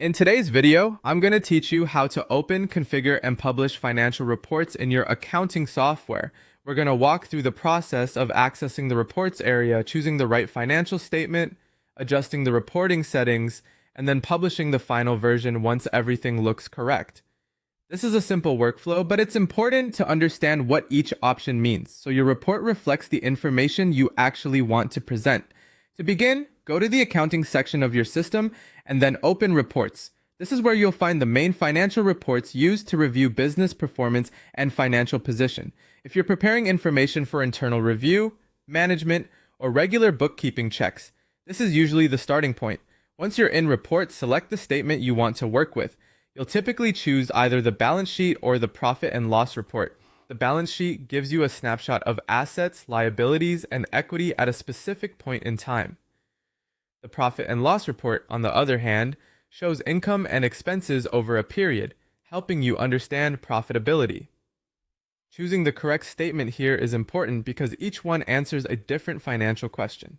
In today's video, I'm going to teach you how to open, configure, and publish financial reports in your accounting software. We're going to walk through the process of accessing the reports area, choosing the right financial statement, adjusting the reporting settings, and then publishing the final version once everything looks correct. This is a simple workflow, but it's important to understand what each option means, so your report reflects the information you actually want to present. To begin, go to the accounting section of your system and then open reports. This is where you'll find the main financial reports used to review business performance and financial position. If you're preparing information for internal review, management, or regular bookkeeping checks, this is usually the starting point. Once you're in reports, select the statement you want to work with. You'll typically choose either the balance sheet or the profit and loss report. The balance sheet gives you a snapshot of assets, liabilities, and equity at a specific point in time. The profit and loss report, on the other hand, shows income and expenses over a period, helping you understand profitability. Choosing the correct statement here is important because each one answers a different financial question.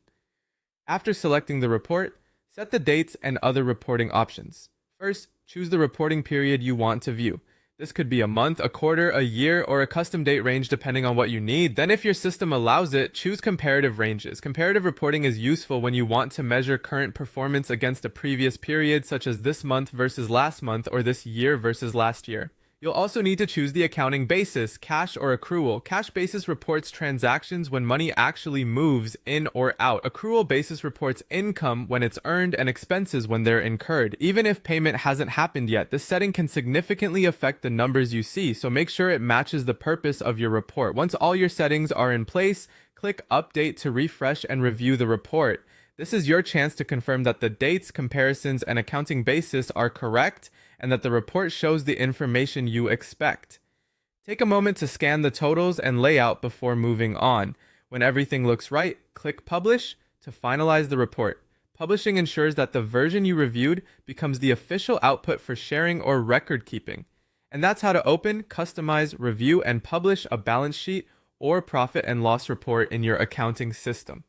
After selecting the report, set the dates and other reporting options. First, choose the reporting period you want to view. This could be a month, a quarter, a year, or a custom date range depending on what you need. Then if your system allows it, choose comparative ranges. Comparative reporting is useful when you want to measure current performance against a previous period, such as this month versus last month or this year versus last year. You'll also need to choose the accounting basis, cash or accrual. Cash basis reports transactions when money actually moves in or out. Accrual basis reports income when it's earned and expenses when they're incurred. Even if payment hasn't happened yet, this setting can significantly affect the numbers you see, so make sure it matches the purpose of your report. Once all your settings are in place, click Update to refresh and review the report. This is your chance to confirm that the dates, comparisons, and accounting basis are correct and that the report shows the information you expect. Take a moment to scan the totals and layout before moving on. When everything looks right, click Publish to finalize the report. Publishing ensures that the version you reviewed becomes the official output for sharing or record keeping. And that's how to open, customize, review, and publish a balance sheet or profit and loss report in your accounting system.